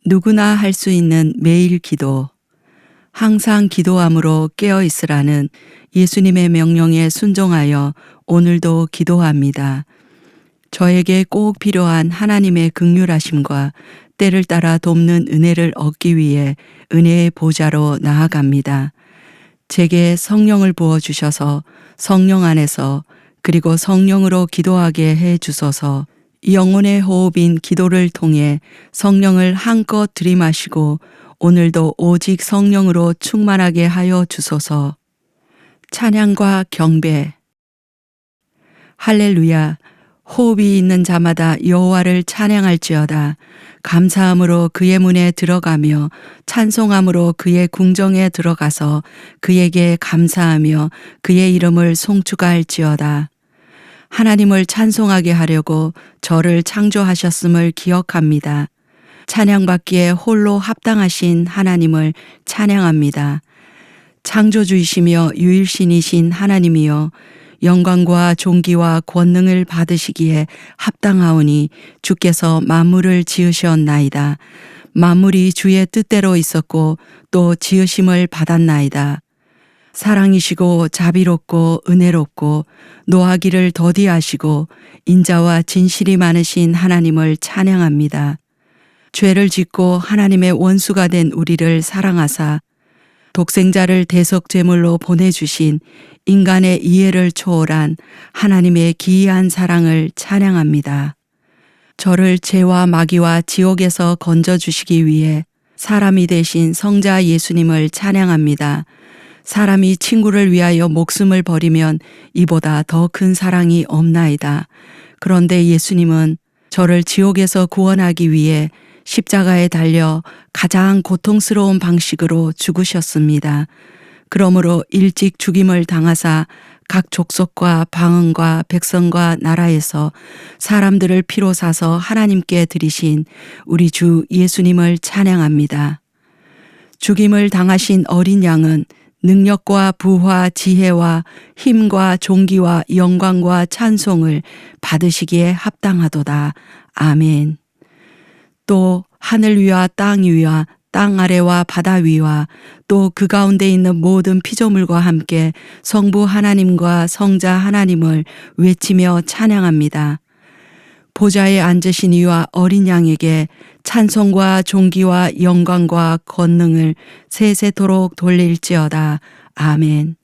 누구나 할 수 있는 매일 기도, 항상 기도함으로 깨어 있으라는 예수님의 명령에 순종하여 오늘도 기도합니다. 저에게 꼭 필요한 하나님의 긍휼하심과 때를 따라 돕는 은혜를 얻기 위해 은혜의 보좌로 나아갑니다. 제게 성령을 부어주셔서 성령 안에서 그리고 성령으로 기도하게 해 주소서. 영혼의 호흡인 기도를 통해 성령을 한껏 들이마시고 오늘도 오직 성령으로 충만하게 하여 주소서. 찬양과 경배. 할렐루야. 호흡이 있는 자마다 여호와를 찬양할지어다. 감사함으로 그의 문에 들어가며 찬송함으로 그의 궁정에 들어가서 그에게 감사하며 그의 이름을 송축할지어다. 하나님을 찬송하게 하려고 저를 창조하셨음을 기억합니다. 찬양받기에 홀로 합당하신 하나님을 찬양합니다. 창조주이시며 유일신이신 하나님이여, 영광과 존귀와 권능을 받으시기에 합당하오니 주께서 만물을 지으셨나이다. 만물이 주의 뜻대로 있었고 또 지으심을 받았나이다. 사랑이시고 자비롭고 은혜롭고 노하기를 더디하시고 인자와 진실이 많으신 하나님을 찬양합니다. 죄를 짓고 하나님의 원수가 된 우리를 사랑하사 독생자를 대속제물로 보내주신 인간의 이해를 초월한 하나님의 기이한 사랑을 찬양합니다. 저를 죄와 마귀와 지옥에서 건져주시기 위해 사람이 되신 성자 예수님을 찬양합니다. 사람이 친구를 위하여 목숨을 버리면 이보다 더 큰 사랑이 없나이다. 그런데 예수님은 저를 지옥에서 구원하기 위해 십자가에 달려 가장 고통스러운 방식으로 죽으셨습니다. 그러므로 일찍 죽임을 당하사 각 족속과 방언과 백성과 나라에서 사람들을 피로 사서 하나님께 드리신 우리 주 예수님을 찬양합니다. 죽임을 당하신 어린 양은 능력과 부와 지혜와 힘과 존귀와 영광과 찬송을 받으시기에 합당하도다. 아멘. 또 하늘 위와 땅 위와 땅 아래와 바다 위와 또 그 가운데 있는 모든 피조물과 함께 성부 하나님과 성자 하나님을 외치며 찬양합니다. 보좌에 앉으신 이와 어린 양에게 찬송과 존귀와 영광과 권능을 세세토록 돌릴지어다. 아멘.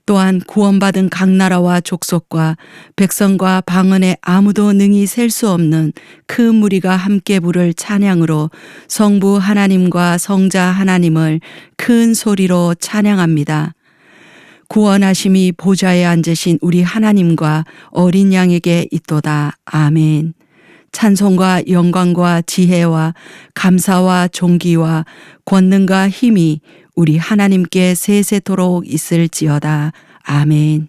또한 구원받은 각 나라와 족속과 백성과 방언에 아무도 능히 셀 수 없는 큰 무리가 함께 부를 찬양으로 성부 하나님과 성자 하나님을 큰 소리로 찬양합니다. 구원하심이 보좌에 앉으신 우리 하나님과 어린 양에게 있도다. 아멘. 찬송과 영광과 지혜와 감사와 존귀와 권능과 힘이 우리 하나님께 세세토록 있을지어다. 아멘.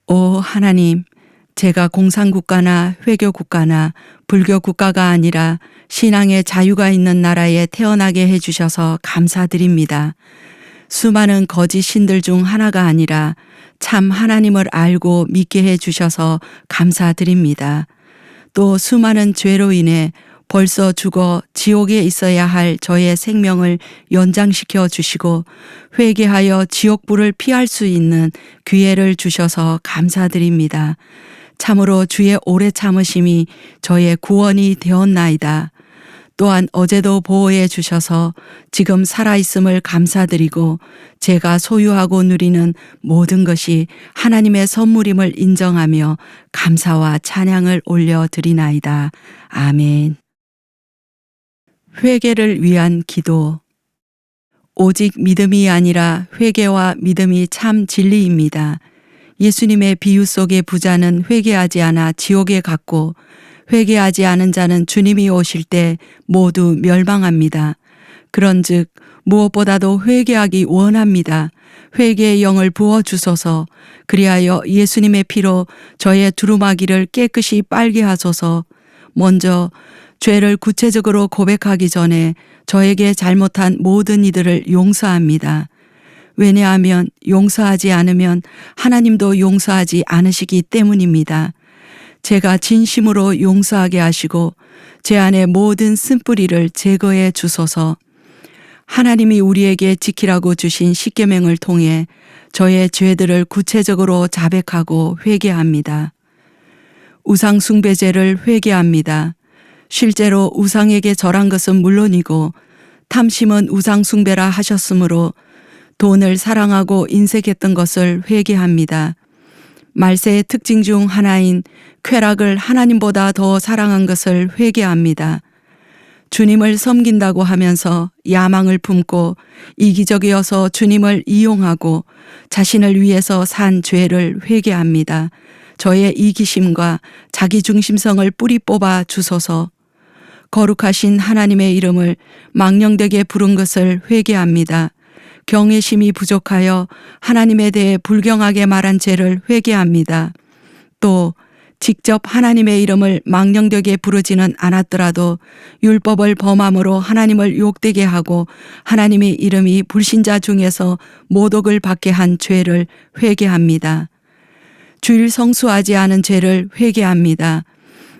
오 하나님, 제가 공산국가나 회교국가나 불교국가가 아니라 신앙의 자유가 있는 나라에 태어나게 해주셔서 감사드립니다. 수많은 거짓 신들 중 하나가 아니라 참 하나님을 알고 믿게 해주셔서 감사드립니다. 또 수많은 죄로 인해 벌써 죽어 지옥에 있어야 할 저의 생명을 연장시켜 주시고 회개하여 지옥불을 피할 수 있는 기회를 주셔서 감사드립니다. 참으로 주의 오래 참으심이 저의 구원이 되었나이다. 또한 어제도 보호해 주셔서 지금 살아있음을 감사드리고 제가 소유하고 누리는 모든 것이 하나님의 선물임을 인정하며 감사와 찬양을 올려드리나이다. 아멘. 회개를 위한 기도. 오직 믿음이 아니라 회개와 믿음이 참 진리입니다. 예수님의 비유 속의 부자는 회개하지 않아 지옥에 갔고 회개하지 않은 자는 주님이 오실 때 모두 멸망합니다. 그런즉 무엇보다도 회개하기 원합니다. 회개의 영을 부어주소서. 그리하여 예수님의 피로 저의 두루마기를 깨끗이 빨게 하소서. 먼저 죄를 구체적으로 고백하기 전에 저에게 잘못한 모든 이들을 용서합니다. 왜냐하면 용서하지 않으면 하나님도 용서하지 않으시기 때문입니다. 제가 진심으로 용서하게 하시고 제 안의 모든 쓴뿌리를 제거해 주소서. 하나님이 우리에게 지키라고 주신 십계명을 통해 저의 죄들을 구체적으로 자백하고 회개합니다. 우상 숭배죄를 회개합니다. 실제로 우상에게 절한 것은 물론이고 탐심은 우상 숭배라 하셨으므로 돈을 사랑하고 인색했던 것을 회개합니다. 말세의 특징 중 하나인 쾌락을 하나님보다 더 사랑한 것을 회개합니다. 주님을 섬긴다고 하면서 야망을 품고 이기적이어서 주님을 이용하고 자신을 위해서 산 죄를 회개합니다. 저의 이기심과 자기중심성을 뿌리 뽑아 주소서. 거룩하신 하나님의 이름을 망령되게 부른 것을 회개합니다. 경외심이 부족하여 하나님에 대해 불경하게 말한 죄를 회개합니다. 또 직접 하나님의 이름을 망령되게 부르지는 않았더라도 율법을 범함으로 하나님을 욕되게 하고 하나님의 이름이 불신자 중에서 모독을 받게 한 죄를 회개합니다. 주일 성수하지 않은 죄를 회개합니다.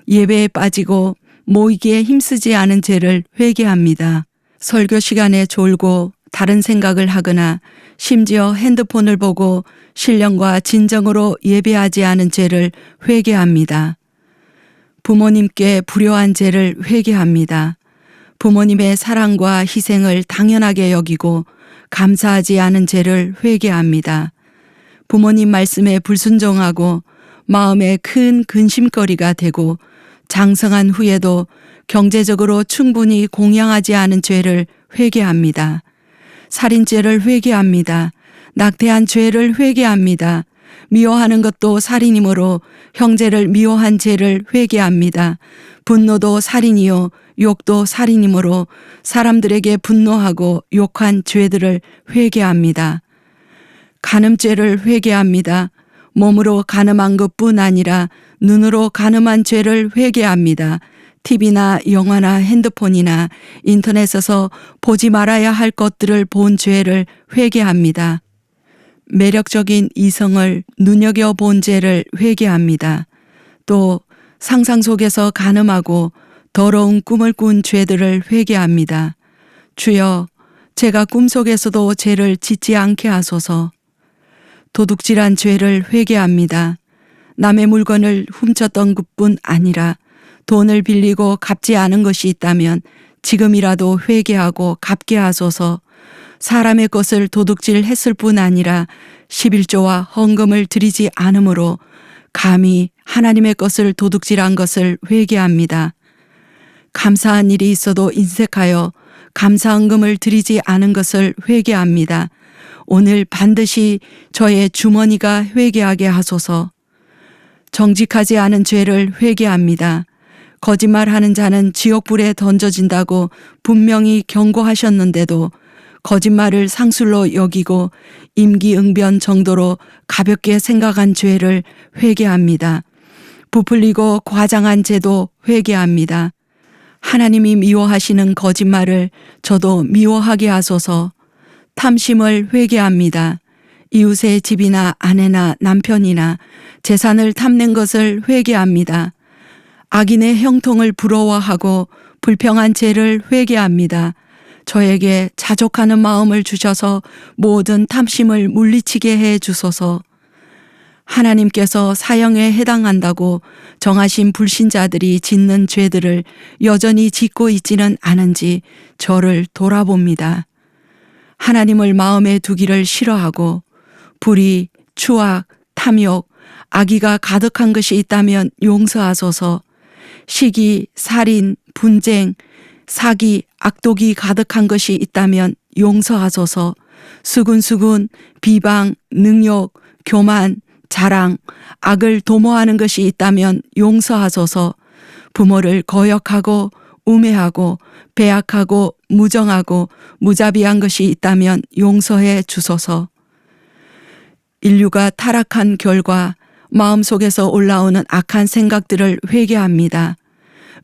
예배에 빠지고 모이기에 힘쓰지 않은 죄를 회개합니다. 설교 시간에 졸고 다른 생각을 하거나 심지어 핸드폰을 보고 신령과 진정으로 예배하지 않은 죄를 회개합니다. 부모님께 불효한 죄를 회개합니다. 부모님의 사랑과 희생을 당연하게 여기고 감사하지 않은 죄를 회개합니다. 부모님 말씀에 불순종하고 마음에 큰 근심거리가 되고 장성한 후에도 경제적으로 충분히 공양하지 않은 죄를 회개합니다. 살인죄를 회개합니다. 낙태한 죄를 회개합니다. 미워하는 것도 살인이므로 형제를 미워한 죄를 회개합니다. 분노도 살인이요 욕도 살인이므로 사람들에게 분노하고 욕한 죄들을 회개합니다. 간음죄를 회개합니다. 몸으로 간음한 것뿐 아니라 눈으로 간음한 죄를 회개합니다. TV나 영화나 핸드폰이나 인터넷에서 보지 말아야 할 것들을 본 죄를 회개합니다. 매력적인 이성을 눈여겨본 죄를 회개합니다. 또 상상 속에서 간음하고 더러운 꿈을 꾼 죄들을 회개합니다. 주여, 제가 꿈속에서도 죄를 짓지 않게 하소서. 도둑질한 죄를 회개합니다. 남의 물건을 훔쳤던 것뿐 아니라 돈을 빌리고 갚지 않은 것이 있다면 지금이라도 회개하고 갚게 하소서. 사람의 것을 도둑질했을 뿐 아니라 11조와 헌금을 드리지 않으므로 감히 하나님의 것을 도둑질한 것을 회개합니다. 감사한 일이 있어도 인색하여 감사헌금을 드리지 않은 것을 회개합니다. 오늘 반드시 저의 주머니가 회개하게 하소서. 정직하지 않은 죄를 회개합니다. 거짓말하는 자는 지옥불에 던져진다고 분명히 경고하셨는데도 거짓말을 상술로 여기고 임기응변 정도로 가볍게 생각한 죄를 회개합니다. 부풀리고 과장한 죄도 회개합니다. 하나님이 미워하시는 거짓말을 저도 미워하게 하소서. 탐심을 회개합니다. 이웃의 집이나 아내나 남편이나 재산을 탐낸 것을 회개합니다. 악인의 형통을 부러워하고 불평한 죄를 회개합니다. 저에게 자족하는 마음을 주셔서 모든 탐심을 물리치게 해 주소서. 하나님께서 사형에 해당한다고 정하신 불신자들이 짓는 죄들을 여전히 짓고 있지는 않은지 저를 돌아봅니다. 하나님을 마음에 두기를 싫어하고 불의, 추악, 탐욕, 악의가 가득한 것이 있다면 용서하소서. 시기, 살인, 분쟁, 사기, 악독이 가득한 것이 있다면 용서하소서. 수군수군, 비방, 능욕, 교만, 자랑, 악을 도모하는 것이 있다면 용서하소서. 부모를 거역하고 우매하고 배약하고 무정하고 무자비한 것이 있다면 용서해 주소서. 인류가 타락한 결과 마음속에서 올라오는 악한 생각들을 회개합니다.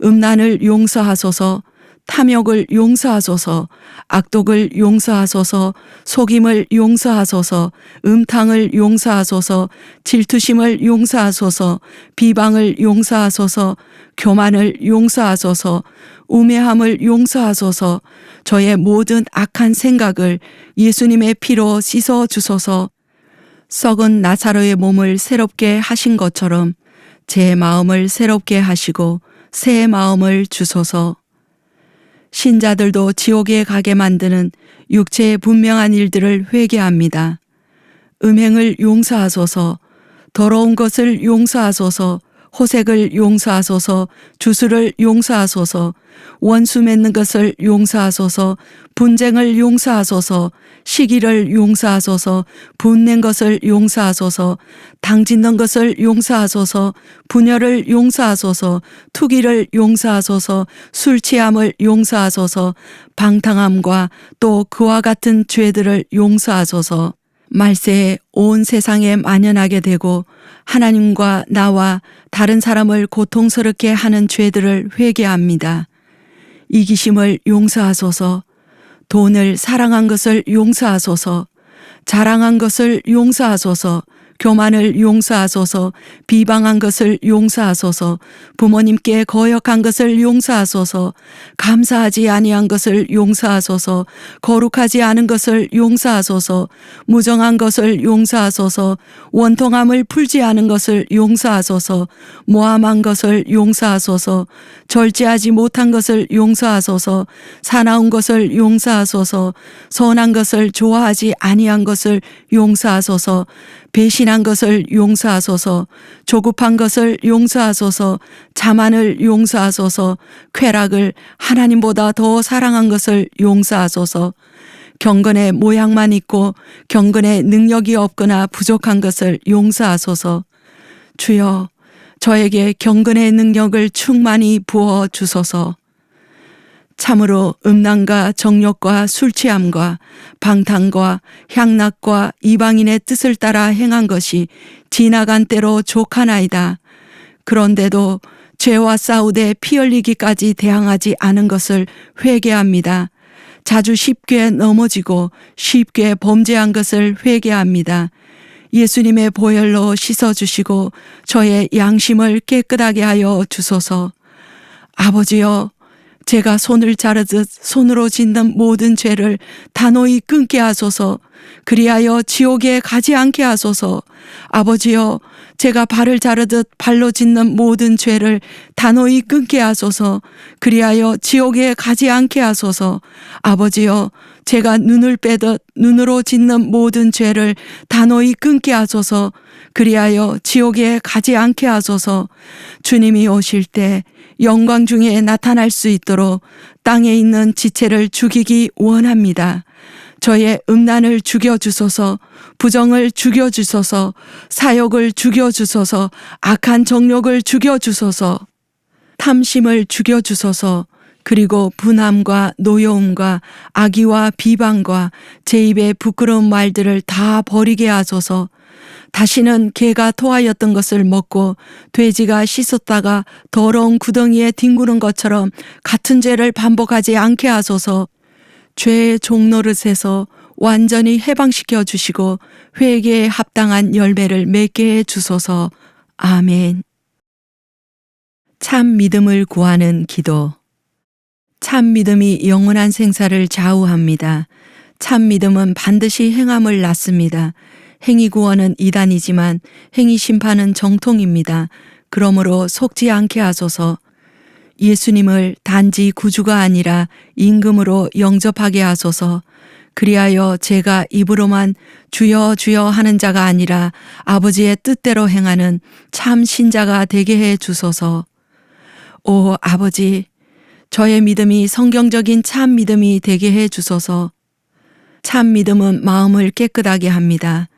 음란을 용서하소서. 탐욕을 용서하소서, 악독을 용서하소서, 속임을 용서하소서, 음탕을 용서하소서, 질투심을 용서하소서, 비방을 용서하소서, 교만을 용서하소서, 우매함을 용서하소서, 저의 모든 악한 생각을 예수님의 피로 씻어 주소서. 썩은 나사로의 몸을 새롭게 하신 것처럼 제 마음을 새롭게 하시고 새 마음을 주소서. 신자들도 지옥에 가게 만드는 육체의 분명한 일들을 회개합니다. 음행을 용서하소서, 더러운 것을 용서하소서, 호색을 용서하소서, 주술을 용서하소서, 원수 맺는 것을 용서하소서, 분쟁을 용서하소서, 시기를 용서하소서, 분낸 것을 용서하소서, 당짓는 것을 용서하소서, 분열을 용서하소서, 투기를 용서하소서, 술 취함을 용서하소서, 방탕함과 또 그와 같은 죄들을 용서하소서. 말세에 온 세상에 만연하게 되고 하나님과 나와 다른 사람을 고통스럽게 하는 죄들을 회개합니다. 이기심을 용서하소서, 돈을 사랑한 것을 용서하소서, 자랑한 것을 용서하소서, 교만을 용서하소서, 비방한 것을 용서하소서, 부모님께 거역한 것을 용서하소서, 감사하지 아니한 것을 용서하소서, 거룩하지 않은 것을 용서하소서, 무정한 것을 용서하소서, 원통함을 풀지 않은 것을 용서하소서, 모함한 것을 용서하소서, 절제하지 못한 것을 용서하소서, 사나운 것을 용서하소서, 선한 것을 좋아하지 아니한 것을 용서하소서, 배신한 것을 용서하소서, 조급한 것을 용서하소서, 자만을 용서하소서, 쾌락을 하나님보다 더 사랑한 것을 용서하소서, 경건의 모양만 있고 경건의 능력이 없거나 부족한 것을 용서하소서. 주여, 저에게 경건의 능력을 충만히 부어 주소서. 참으로 음란과 정욕과 술취함과 방탕과 향락과 이방인의 뜻을 따라 행한 것이 지나간 때로 족하나이다. 그런데도 죄와 싸우되 피 흘리기까지 대항하지 않은 것을 회개합니다. 자주 쉽게 넘어지고 쉽게 범죄한 것을 회개합니다. 예수님의 보혈로 씻어주시고 저의 양심을 깨끗하게 하여 주소서. 아버지여, 제가 손을 자르듯 손으로 짓는 모든 죄를 단호히 끊게 하소서. 그리하여 지옥에 가지 않게 하소서. 아버지여, 제가 발을 자르듯 발로 짓는 모든 죄를 단호히 끊게 하소서. 그리하여 지옥에 가지 않게 하소서. 아버지여, 제가 눈을 빼듯 눈으로 짓는 모든 죄를 단호히 끊게 하소서. 그리하여 지옥에 가지 않게 하소서. 주님이 오실 때 영광 중에 나타날 수 있도록 땅에 있는 지체를 죽이기 원합니다. 저의 음란을 죽여주소서, 부정을 죽여주소서, 사욕을 죽여주소서, 악한 정욕을 죽여주소서, 탐심을 죽여주소서, 그리고 분함과 노여움과 악의와 비방과 제 입의 부끄러운 말들을 다 버리게 하소서. 다시는 개가 토하였던 것을 먹고 돼지가 씻었다가 더러운 구덩이에 뒹구는 것처럼 같은 죄를 반복하지 않게 하소서. 죄의 종노릇에서 완전히 해방시켜 주시고 회개에 합당한 열매를 맺게 해 주소서. 아멘. 참 믿음을 구하는 기도. 참 믿음이 영원한 생사를 좌우합니다. 참 믿음은 반드시 행함을 낳습니다. 행위 구원은 이단이지만 행위 심판은 정통입니다. 그러므로 속지 않게 하소서. 예수님을 단지 구주가 아니라 임금으로 영접하게 하소서. 그리하여 제가 입으로만 주여 주여 하는 자가 아니라 아버지의 뜻대로 행하는 참 신자가 되게 해 주소서. 오 아버지, 저의 믿음이 성경적인 참 믿음이 되게 해 주소서. 참 믿음은 마음을 깨끗하게 합니다.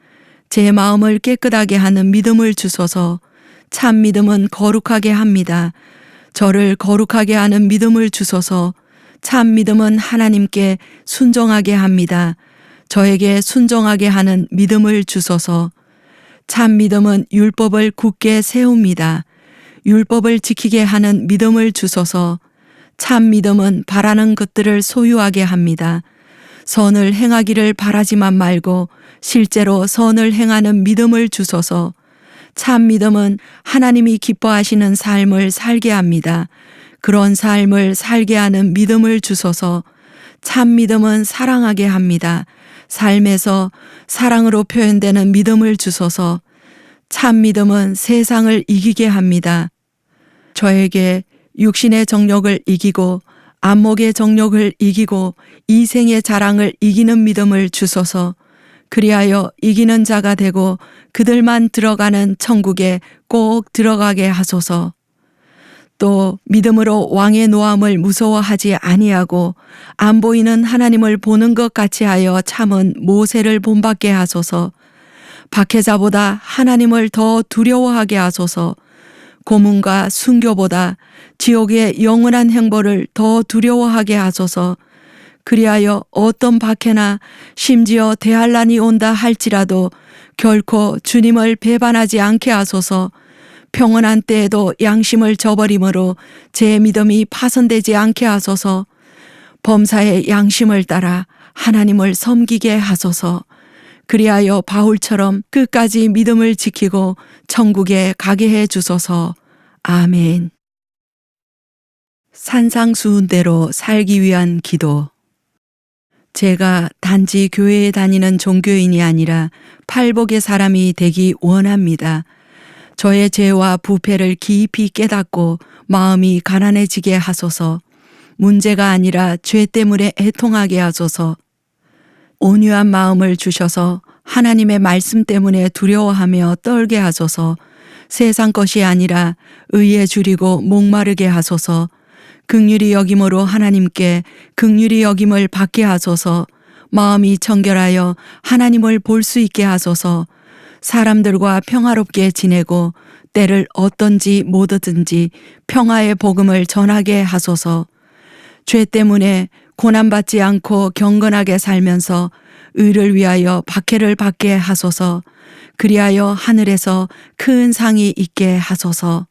제 마음을 깨끗하게 하는 믿음을 주소서. 참 믿음은 거룩하게 합니다. 저를 거룩하게 하는 믿음을 주소서. 참 믿음은 하나님께 순종하게 합니다. 저에게 순종하게 하는 믿음을 주소서. 참 믿음은 율법을 굳게 세웁니다. 율법을 지키게 하는 믿음을 주소서. 참 믿음은 바라는 것들을 소유하게 합니다. 선을 행하기를 바라지만 말고 실제로 선을 행하는 믿음을 주소서. 참 믿음은 하나님이 기뻐하시는 삶을 살게 합니다. 그런 삶을 살게 하는 믿음을 주소서. 참 믿음은 사랑하게 합니다. 삶에서 사랑으로 표현되는 믿음을 주소서. 참 믿음은 세상을 이기게 합니다. 저에게 육신의 정욕을 이기고 안목의 정욕을 이기고 이생의 자랑을 이기는 믿음을 주소서. 그리하여 이기는 자가 되고 그들만 들어가는 천국에 꼭 들어가게 하소서. 또 믿음으로 왕의 노함을 무서워하지 아니하고 안 보이는 하나님을 보는 것 같이 하여 참은 모세를 본받게 하소서. 박해자보다 하나님을 더 두려워하게 하소서. 고문과 순교보다 지옥의 영원한 행보를 더 두려워하게 하소서. 그리하여 어떤 박해나 심지어 대환란이 온다 할지라도 결코 주님을 배반하지 않게 하소서. 평온한 때에도 양심을 저버림으로 제 믿음이 파손되지 않게 하소서. 범사의 양심을 따라 하나님을 섬기게 하소서. 그리하여 바울처럼 끝까지 믿음을 지키고 천국에 가게 해 주소서. 아멘. 산상수훈대로 살기 위한 기도. 제가 단지 교회에 다니는 종교인이 아니라 팔복의 사람이 되기 원합니다. 저의 죄와 부패를 깊이 깨닫고 마음이 가난해지게 하소서. 문제가 아니라 죄 때문에 애통하게 하소서. 온유한 마음을 주셔서 하나님의 말씀 때문에 두려워하며 떨게 하소서. 세상 것이 아니라 의에 줄이고 목마르게 하소서. 긍휼히 여김으로 하나님께 긍휼히 여김을 받게 하소서. 마음이 청결하여 하나님을 볼 수 있게 하소서. 사람들과 평화롭게 지내고 때를 얻든지 못 얻든지 평화의 복음을 전하게 하소서. 죄 때문에 고난받지 않고 경건하게 살면서 의를 위하여 박해를 받게 하소서. 그리하여 하늘에서 큰 상이 있게 하소서.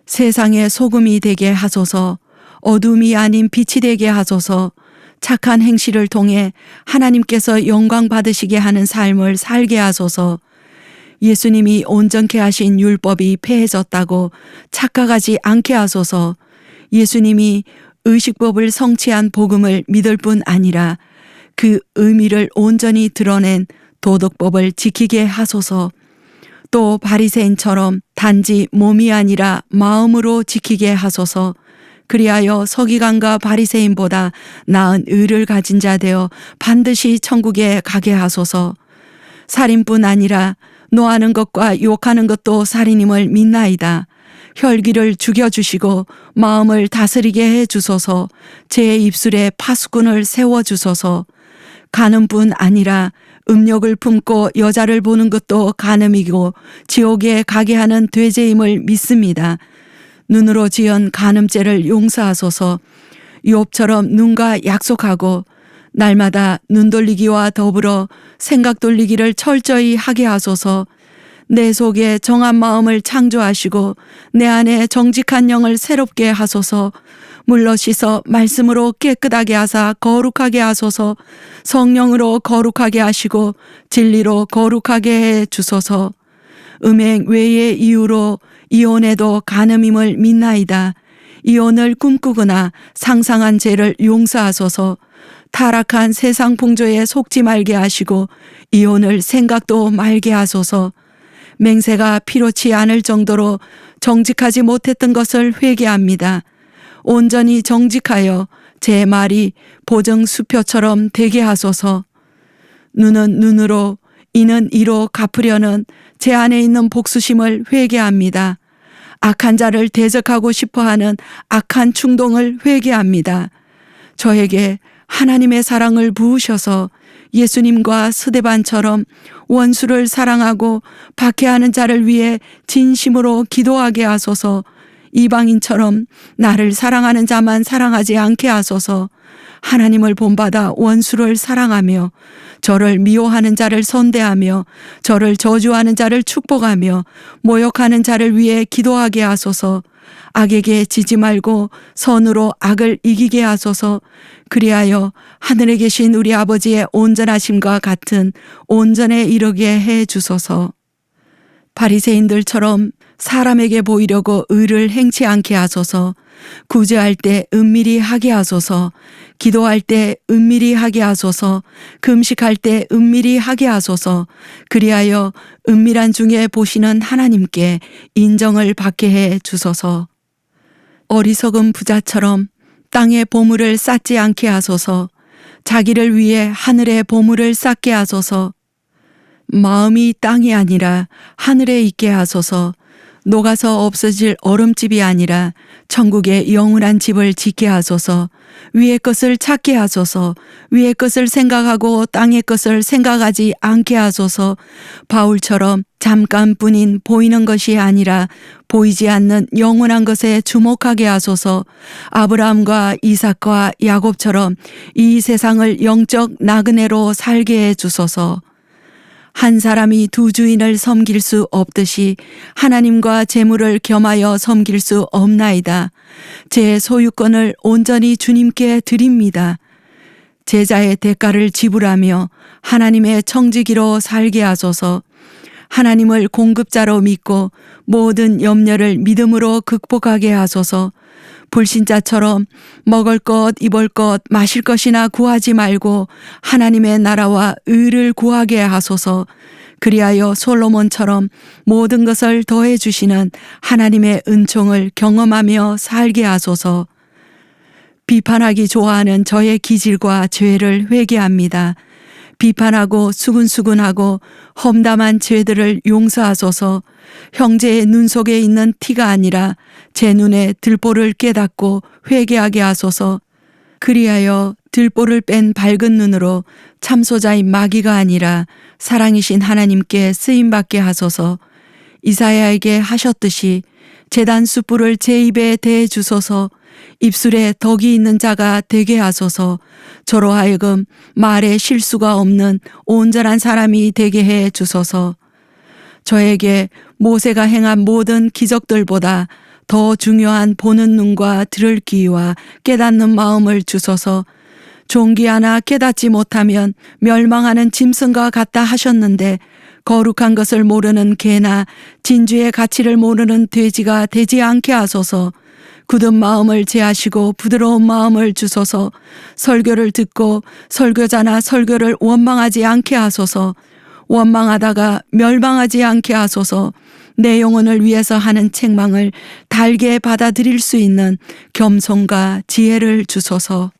세상의 소금이 되게 하소서. 어둠이 아닌 빛이 되게 하소서. 착한 행실을 통해 하나님께서 영광 받으시게 하는 삶을 살게 하소서. 예수님이 온전케 하신 율법이 폐해졌다고 착각하지 않게 하소서. 예수님이 의식법을 성취한 복음을 믿을 뿐 아니라 그 의미를 온전히 드러낸 도덕법을 지키게 하소서. 또 바리새인처럼 단지 몸이 아니라 마음으로 지키게 하소서. 그리하여 서기관과 바리새인보다 나은 의를 가진 자 되어 반드시 천국에 가게 하소서. 살인뿐 아니라 노하는 것과 욕하는 것도 살인임을 믿나이다. 혈기를 죽여주시고 마음을 다스리게 해주소서. 제 입술에 파수꾼을 세워주소서. 간음뿐 아니라 음욕을 품고 여자를 보는 것도 간음이고 지옥에 가게 하는 죄임을 믿습니다. 눈으로 지은 간음죄를 용서하소서. 욥처럼 눈과 약속하고 날마다 눈 돌리기와 더불어 생각 돌리기를 철저히 하게 하소서. 내 속에 정한 마음을 창조하시고 내 안에 정직한 영을 새롭게 하소서. 물러 씻어 말씀으로 깨끗하게 하사 거룩하게 하소서. 성령으로 거룩하게 하시고 진리로 거룩하게 해 주소서. 음행 외의 이유로 이혼에도 간음임을 믿나이다. 이혼을 꿈꾸거나 상상한 죄를 용서하소서. 타락한 세상 풍조에 속지 말게 하시고 이혼을 생각도 말게 하소서. 맹세가 필요치 않을 정도로 정직하지 못했던 것을 회개합니다. 온전히 정직하여 제 말이 보증수표처럼 되게 하소서. 눈은 눈으로 이는 이로 갚으려는 제 안에 있는 복수심을 회개합니다. 악한 자를 대적하고 싶어하는 악한 충동을 회개합니다. 저에게 하나님의 사랑을 부으셔서 예수님과 스데반처럼 원수를 사랑하고 박해하는 자를 위해 진심으로 기도하게 하소서. 이방인처럼 나를 사랑하는 자만 사랑하지 않게 하소서. 하나님을 본받아 원수를 사랑하며 저를 미워하는 자를 선대하며 저를 저주하는 자를 축복하며 모욕하는 자를 위해 기도하게 하소서. 악에게 지지 말고 선으로 악을 이기게 하소서. 그리하여 하늘에 계신 우리 아버지의 온전하심과 같은 온전에 이르게 해 주소서. 바리새인들처럼 사람에게 보이려고 의를 행치 않게 하소서. 구제할 때 은밀히 하게 하소서. 기도할 때 은밀히 하게 하소서. 금식할 때 은밀히 하게 하소서. 그리하여 은밀한 중에 보시는 하나님께 인정을 받게 해 주소서. 어리석은 부자처럼 땅에 보물을 쌓지 않게 하소서. 자기를 위해 하늘에 보물을 쌓게 하소서. 마음이 땅이 아니라 하늘에 있게 하소서. 녹아서 없어질 얼음집이 아니라 천국의 영원한 집을 짓게 하소서. 위의 것을 찾게 하소서. 위의 것을 생각하고 땅의 것을 생각하지 않게 하소서. 바울처럼 잠깐뿐인 보이는 것이 아니라 보이지 않는 영원한 것에 주목하게 하소서. 아브라함과 이삭과 야곱처럼 이 세상을 영적 나그네로 살게 해 주소서. 한 사람이 두 주인을 섬길 수 없듯이 하나님과 재물을 겸하여 섬길 수 없나이다. 제 소유권을 온전히 주님께 드립니다. 제자의 대가를 지불하며 하나님의 청지기로 살게 하소서. 하나님을 공급자로 믿고 모든 염려를 믿음으로 극복하게 하소서. 불신자처럼 먹을 것, 입을 것, 마실 것이나 구하지 말고 하나님의 나라와 의를 구하게 하소서. 그리하여 솔로몬처럼 모든 것을 더해 주시는 하나님의 은총을 경험하며 살게 하소서. 비판하기 좋아하는 저의 기질과 죄를 회개합니다. 비판하고 수근수근하고 험담한 죄들을 용서하소서. 형제의 눈 속에 있는 티가 아니라 제 눈에 들보를 깨닫고 회개하게 하소서. 그리하여 들보를 뺀 밝은 눈으로 참소자인 마귀가 아니라 사랑이신 하나님께 쓰임받게 하소서. 이사야에게 하셨듯이 제단 숯불을 제 입에 대해 주소서. 입술에 덕이 있는 자가 되게 하소서. 저로 하여금 말에 실수가 없는 온전한 사람이 되게 해 주소서. 저에게 모세가 행한 모든 기적들보다 더 중요한 보는 눈과 들을 귀와 깨닫는 마음을 주소서. 종기 하나 깨닫지 못하면 멸망하는 짐승과 같다 하셨는데 거룩한 것을 모르는 개나 진주의 가치를 모르는 돼지가 되지 않게 하소서. 굳은 마음을 제하시고 부드러운 마음을 주소서. 설교를 듣고 설교자나 설교를 원망하지 않게 하소서. 원망하다가 멸망하지 않게 하소서. 내 영혼을 위해서 하는 책망을 달게 받아들일 수 있는 겸손과 지혜를 주소서.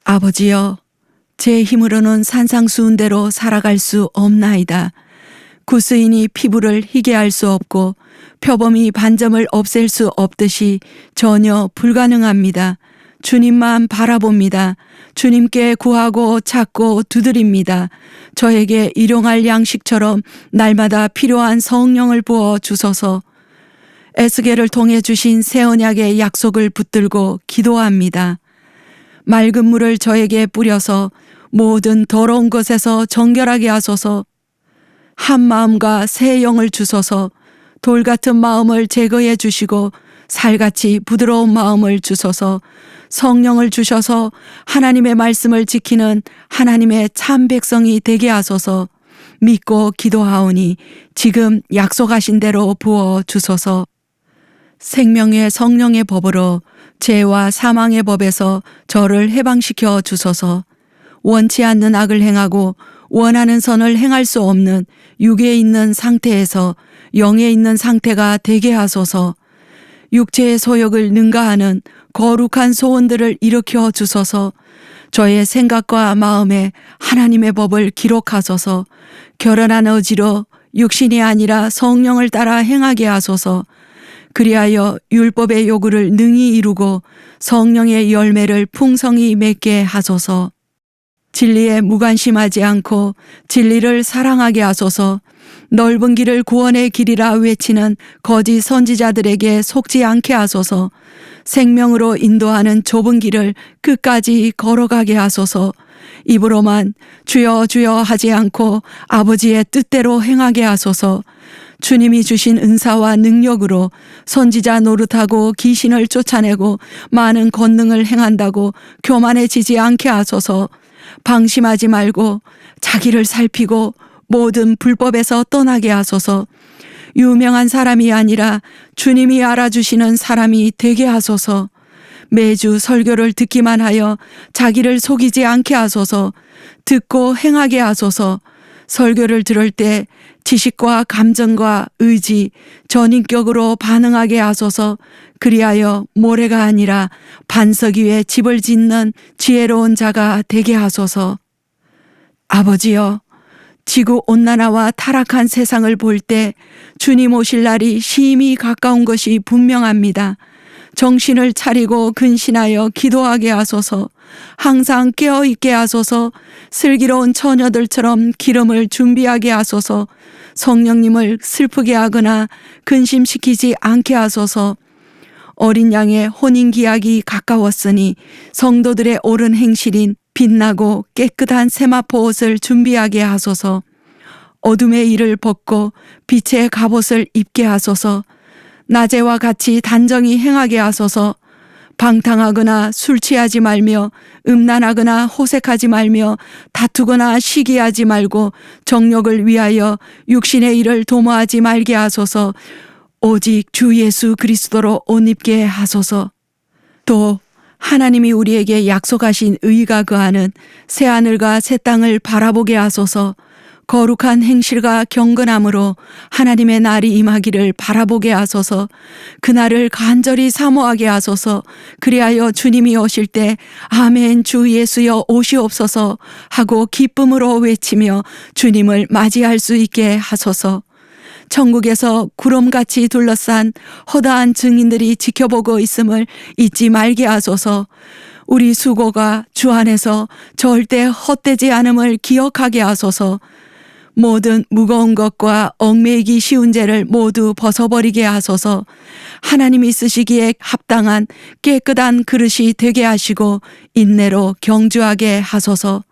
아버지여, 제 힘으로는 산상수훈대로 살아갈 수 없나이다. 구스인이 피부를 희게 할 수 없고 표범이 반점을 없앨 수 없듯이 전혀 불가능합니다. 주님만 바라봅니다. 주님께 구하고 찾고 두드립니다. 저에게 일용할 양식처럼 날마다 필요한 성령을 부어 주소서. 에스겔을 통해 주신 새 언약의 약속을 붙들고 기도합니다. 맑은 물을 저에게 뿌려서 모든 더러운 것에서 정결하게 하소서. 한 마음과 새 영을 주소서. 돌 같은 마음을 제거해 주시고 살같이 부드러운 마음을 주소서. 성령을 주셔서 하나님의 말씀을 지키는 하나님의 참 백성이 되게 하소서. 믿고 기도하오니 지금 약속하신 대로 부어 주소서. 생명의 성령의 법으로 죄와 사망의 법에서 저를 해방시켜 주소서. 원치 않는 악을 행하고 원하는 선을 행할 수 없는 육에 있는 상태에서 영에 있는 상태가 되게 하소서. 육체의 소욕을 능가하는 거룩한 소원들을 일으켜 주소서. 저의 생각과 마음에 하나님의 법을 기록하소서. 결연한 의지로 육신이 아니라 성령을 따라 행하게 하소서. 그리하여 율법의 요구를 능히 이루고 성령의 열매를 풍성히 맺게 하소서. 진리에 무관심하지 않고 진리를 사랑하게 하소서. 넓은 길을 구원의 길이라 외치는 거짓 선지자들에게 속지 않게 하소서. 생명으로 인도하는 좁은 길을 끝까지 걸어가게 하소서. 입으로만 주여 주여 하지 않고 아버지의 뜻대로 행하게 하소서. 주님이 주신 은사와 능력으로 선지자 노릇하고 귀신을 쫓아내고 많은 권능을 행한다고 교만해지지 않게 하소서. 방심하지 말고 자기를 살피고 모든 불법에서 떠나게 하소서. 유명한 사람이 아니라 주님이 알아주시는 사람이 되게 하소서. 매주 설교를 듣기만 하여 자기를 속이지 않게 하소서. 듣고 행하게 하소서. 설교를 들을 때 지식과 감정과 의지, 전인격으로 반응하게 하소서. 그리하여 모래가 아니라 반석 위에 집을 짓는 지혜로운 자가 되게 하소서. 아버지여, 지구 온난화와 타락한 세상을 볼 때 주님 오실 날이 심히 가까운 것이 분명합니다. 정신을 차리고 근신하여 기도하게 하소서. 항상 깨어있게 하소서. 슬기로운 처녀들처럼 기름을 준비하게 하소서. 성령님을 슬프게 하거나 근심시키지 않게 하소서. 어린 양의 혼인기약이 가까웠으니 성도들의 옳은 행실인 빛나고 깨끗한 세마포 옷을 준비하게 하소서. 어둠의 일을 벗고 빛의 갑옷을 입게 하소서. 낮에와 같이 단정히 행하게 하소서. 방탕하거나 술 취하지 말며 음란하거나 호색하지 말며 다투거나 시기하지 말고 정욕을 위하여 육신의 일을 도모하지 말게 하소서. 오직 주 예수 그리스도로 옷 입게 하소서. 또 하나님이 우리에게 약속하신 의가 거하는 새하늘과 새 땅을 바라보게 하소서. 거룩한 행실과 경건함으로 하나님의 날이 임하기를 바라보게 하소서. 그날을 간절히 사모하게 하소서. 그리하여 주님이 오실 때 아멘 주 예수여 오시옵소서 하고 기쁨으로 외치며 주님을 맞이할 수 있게 하소서. 천국에서 구름같이 둘러싼 허다한 증인들이 지켜보고 있음을 잊지 말게 하소서. 우리 수고가 주 안에서 절대 헛되지 않음을 기억하게 하소서. 모든 무거운 것과 얽매이기 쉬운 죄를 모두 벗어버리게 하소서. 하나님이 쓰시기에 합당한 깨끗한 그릇이 되게 하시고 인내로 경주하게 하소서.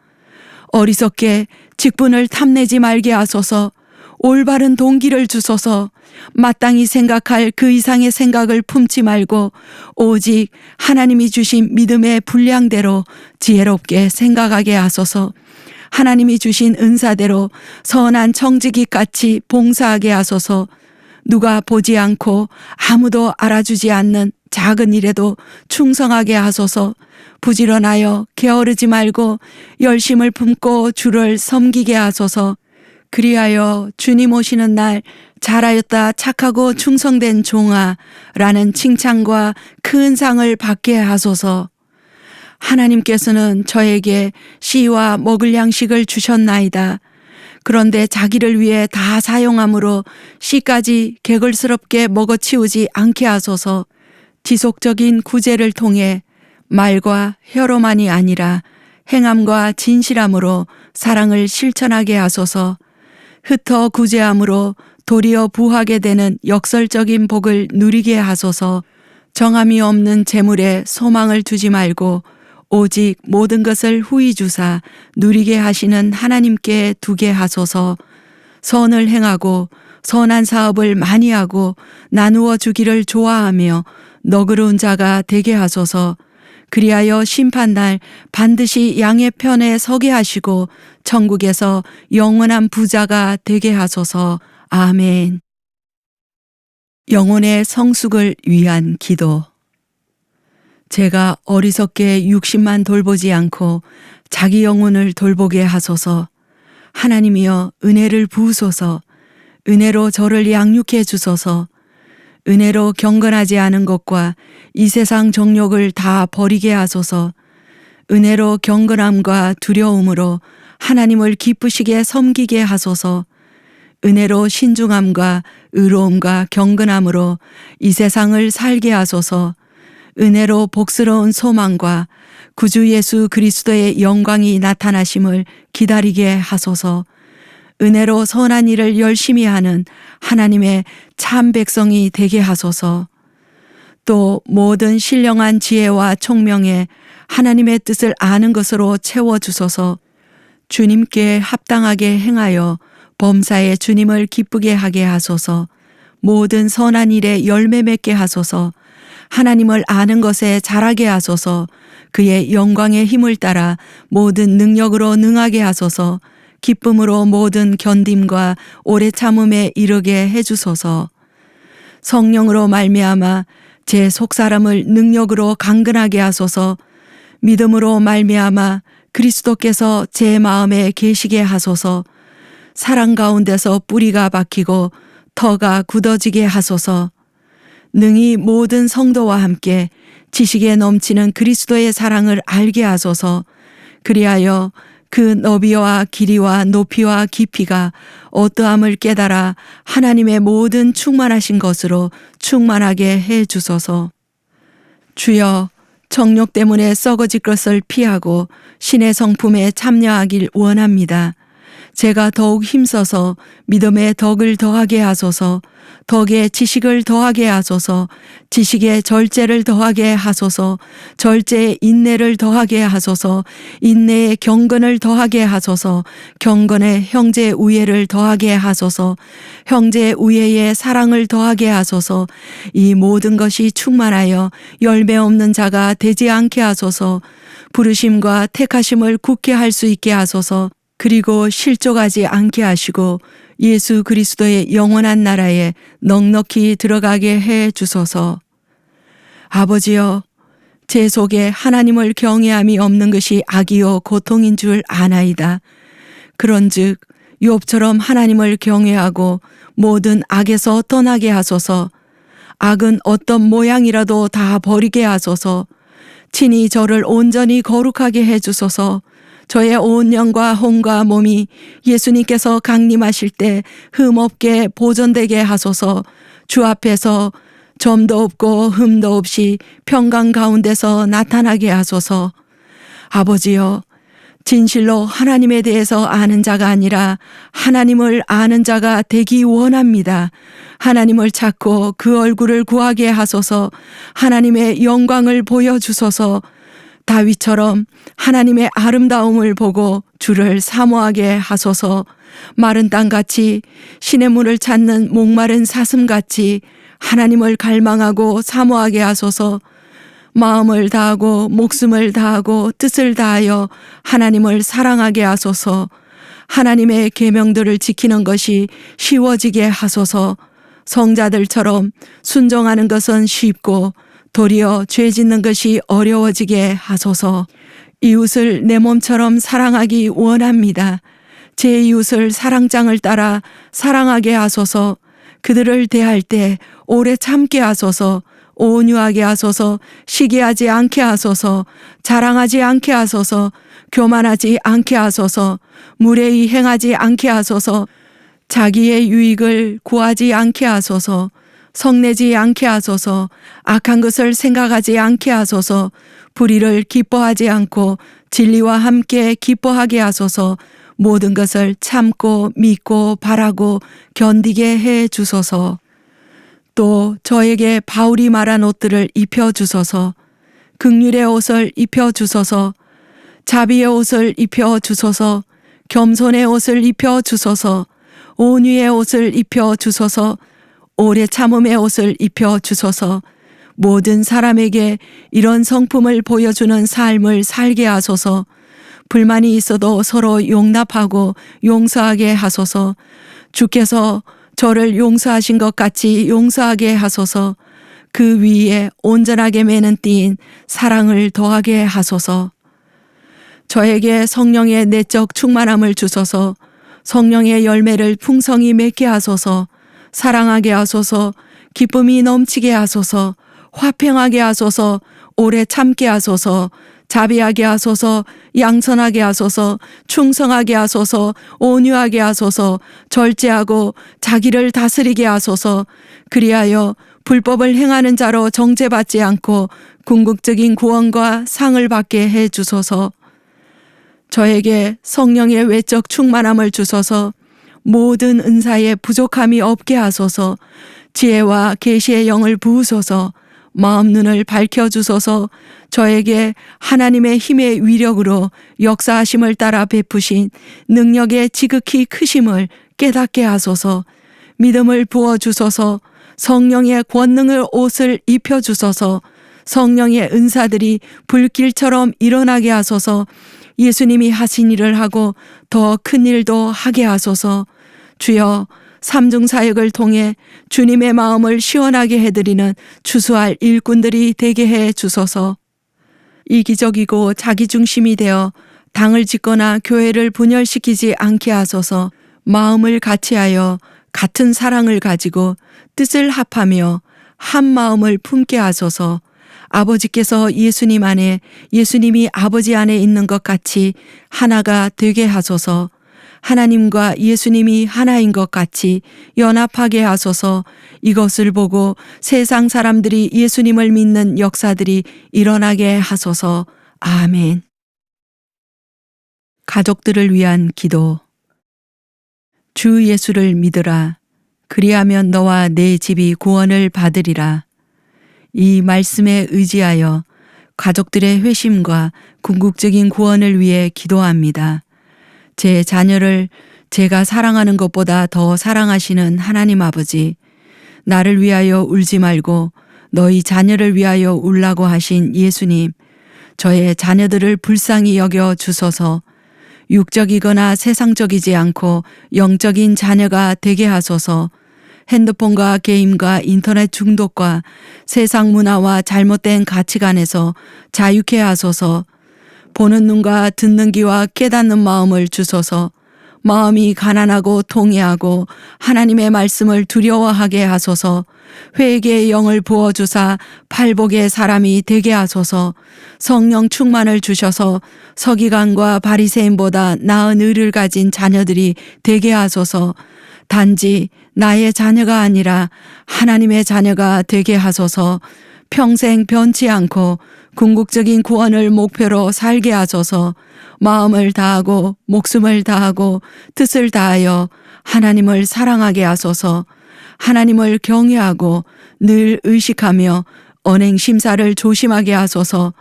어리석게 직분을 탐내지 말게 하소서. 올바른 동기를 주소서. 마땅히 생각할 그 이상의 생각을 품지 말고 오직 하나님이 주신 믿음의 분량대로 지혜롭게 생각하게 하소서. 하나님이 주신 은사대로 선한 청지기같이 봉사하게 하소서. 누가 보지 않고 아무도 알아주지 않는 작은 일에도 충성하게 하소서. 부지런하여 게으르지 말고 열심을 품고 주를 섬기게 하소서. 그리하여 주님 오시는 날 잘하였다 착하고 충성된 종아 라는 칭찬과 큰 상을 받게 하소서. 하나님께서는 저에게 씨와 먹을 양식을 주셨나이다. 그런데 자기를 위해 다 사용함으로 씨까지 개걸스럽게 먹어치우지 않게 하소서. 지속적인 구제를 통해 말과 혀로만이 아니라 행함과 진실함으로 사랑을 실천하게 하소서. 흩어 구제함으로 도리어 부하게 되는 역설적인 복을 누리게 하소서. 정함이 없는 재물에 소망을 두지 말고 오직 모든 것을 후히 주사 누리게 하시는 하나님께 두게 하소서. 선을 행하고 선한 사업을 많이 하고 나누어 주기를 좋아하며 너그러운 자가 되게 하소서. 그리하여 심판날 반드시 양의 편에 서게 하시고 천국에서 영원한 부자가 되게 하소서. 아멘. 영혼의 성숙을 위한 기도. 제가 어리석게 육신만 돌보지 않고 자기 영혼을 돌보게 하소서. 하나님이여 은혜를 부으소서. 은혜로 저를 양육해 주소서. 은혜로 경건하지 않은 것과 이 세상 정욕을 다 버리게 하소서. 은혜로 경건함과 두려움으로 하나님을 기쁘시게 섬기게 하소서. 은혜로 신중함과 의로움과 경건함으로 이 세상을 살게 하소서. 은혜로 복스러운 소망과 구주 예수 그리스도의 영광이 나타나심을 기다리게 하소서. 은혜로 선한 일을 열심히 하는 하나님의 참 백성이 되게 하소서. 또 모든 신령한 지혜와 총명에 하나님의 뜻을 아는 것으로 채워주소서. 주님께 합당하게 행하여 범사에 주님을 기쁘게 하게 하소서. 모든 선한 일에 열매 맺게 하소서. 하나님을 아는 것에 자라게 하소서. 그의 영광의 힘을 따라 모든 능력으로 능하게 하소서. 기쁨으로 모든 견딤과 오래 참음에 이르게 해주소서. 성령으로 말미암아 제 속사람을 능력으로 강건하게 하소서. 믿음으로 말미암아 그리스도께서 제 마음에 계시게 하소서. 사랑 가운데서 뿌리가 박히고 터가 굳어지게 하소서. 능히 모든 성도와 함께 지식에 넘치는 그리스도의 사랑을 알게 하소서. 그리하여 그 너비와 길이와 높이와 깊이가 어떠함을 깨달아 하나님의 모든 충만하신 것으로 충만하게 해 주소서. 주여, 정욕 때문에 썩어질 것을 피하고 신의 성품에 참여하길 원합니다. 제가 더욱 힘써서 믿음의 덕을 더하게 하소서. 덕에 지식을 더하게 하소서. 지식에 절제를 더하게 하소서. 절제에 인내를 더하게 하소서. 인내에 경건을 더하게 하소서. 경건에 형제 우애를 더하게 하소서. 형제 우애에 사랑을 더하게 하소서. 이 모든 것이 충만하여 열매 없는 자가 되지 않게 하소서. 부르심과 택하심을 굳게 할 수 있게 하소서. 그리고 실족하지 않게 하시고 예수 그리스도의 영원한 나라에 넉넉히 들어가게 해 주소서. 아버지여, 제 속에 하나님을 경외함이 없는 것이 악이요 고통인 줄 아나이다. 그런즉 욥처럼 하나님을 경외하고 모든 악에서 떠나게 하소서. 악은 어떤 모양이라도 다 버리게 하소서. 친히 저를 온전히 거룩하게 해 주소서. 저의 온 영과 혼과 몸이 예수님께서 강림하실 때 흠없게 보존되게 하소서. 주 앞에서 점도 없고 흠도 없이 평강 가운데서 나타나게 하소서. 아버지여, 진실로 하나님에 대해서 아는 자가 아니라 하나님을 아는 자가 되기 원합니다. 하나님을 찾고 그 얼굴을 구하게 하소서. 하나님의 영광을 보여주소서. 다윗처럼 하나님의 아름다움을 보고 주를 사모하게 하소서. 마른 땅같이 신의 문을 찾는 목마른 사슴같이 하나님을 갈망하고 사모하게 하소서. 마음을 다하고 목숨을 다하고 뜻을 다하여 하나님을 사랑하게 하소서. 하나님의 계명들을 지키는 것이 쉬워지게 하소서. 성자들처럼 순종하는 것은 쉽고 도리어 죄 짓는 것이 어려워지게 하소서. 이웃을 내 몸처럼 사랑하기 원합니다. 제 이웃을 사랑장을 따라 사랑하게 하소서. 그들을 대할 때 오래 참게 하소서. 온유하게 하소서. 시기하지 않게 하소서. 자랑하지 않게 하소서. 교만하지 않게 하소서. 무례히 행하지 않게 하소서. 자기의 유익을 구하지 않게 하소서. 성내지 않게 하소서. 악한 것을 생각하지 않게 하소서. 불의를 기뻐하지 않고 진리와 함께 기뻐하게 하소서. 모든 것을 참고 믿고 바라고 견디게 해 주소서. 또 저에게 바울이 말한 옷들을 입혀 주소서. 긍휼의 옷을 입혀 주소서. 자비의 옷을 입혀 주소서. 겸손의 옷을 입혀 주소서. 온유의 옷을 입혀 주소서. 오래 참음의 옷을 입혀 주소서. 모든 사람에게 이런 성품을 보여주는 삶을 살게 하소서. 불만이 있어도 서로 용납하고 용서하게 하소서. 주께서 저를 용서하신 것 같이 용서하게 하소서. 그 위에 온전하게 매는 띠인 사랑을 더하게 하소서. 저에게 성령의 내적 충만함을 주소서. 성령의 열매를 풍성히 맺게 하소서. 사랑하게 하소서. 기쁨이 넘치게 하소서. 화평하게 하소서. 오래 참게 하소서. 자비하게 하소서. 양선하게 하소서. 충성하게 하소서. 온유하게 하소서. 절제하고 자기를 다스리게 하소서. 그리하여 불법을 행하는 자로 정죄받지 않고 궁극적인 구원과 상을 받게 해 주소서. 저에게 성령의 외적 충만함을 주소서. 모든 은사에 부족함이 없게 하소서. 지혜와 계시의 영을 부으소서. 마음 눈을 밝혀주소서. 저에게 하나님의 힘의 위력으로 역사하심을 따라 베푸신 능력의 지극히 크심을 깨닫게 하소서. 믿음을 부어주소서. 성령의 권능의 옷을 입혀주소서. 성령의 은사들이 불길처럼 일어나게 하소서. 예수님이 하신 일을 하고 더 큰 일도 하게 하소서. 주여, 삼중사역을 통해 주님의 마음을 시원하게 해드리는 추수할 일꾼들이 되게 해 주소서. 이기적이고 자기중심이 되어 당을 짓거나 교회를 분열시키지 않게 하소서. 마음을 같이하여 같은 사랑을 가지고 뜻을 합하며 한 마음을 품게 하소서. 아버지께서 예수님 안에, 예수님이 아버지 안에 있는 것 같이 하나가 되게 하소서. 하나님과 예수님이 하나인 것 같이 연합하게 하소서. 이것을 보고 세상 사람들이 예수님을 믿는 역사들이 일어나게 하소서. 아멘. 가족들을 위한 기도. 주 예수를 믿으라. 그리하면 너와 내 집이 구원을 받으리라. 이 말씀에 의지하여 가족들의 회심과 궁극적인 구원을 위해 기도합니다. 제 자녀를 제가 사랑하는 것보다 더 사랑하시는 하나님 아버지, 나를 위하여 울지 말고 너희 자녀를 위하여 울라고 하신 예수님, 저의 자녀들을 불쌍히 여겨 주소서. 육적이거나 세상적이지 않고 영적인 자녀가 되게 하소서. 핸드폰과 게임과 인터넷 중독과 세상 문화와 잘못된 가치관에서 자유케 하소서. 보는 눈과 듣는 귀와 깨닫는 마음을 주소서. 마음이 가난하고 통회하고 하나님의 말씀을 두려워하게 하소서. 회개의 영을 부어주사 팔복의 사람이 되게 하소서. 성령 충만을 주셔서 서기관과 바리새인보다 나은 의를 가진 자녀들이 되게 하소서. 단지 나의 자녀가 아니라 하나님의 자녀가 되게 하소서. 평생 변치 않고 궁극적인 구원을 목표로 살게 하소서. 마음을 다하고 목숨을 다하고 뜻을 다하여 하나님을 사랑하게 하소서. 하나님을 경외하고 늘 의식하며 언행 심사를 조심하게 하소서.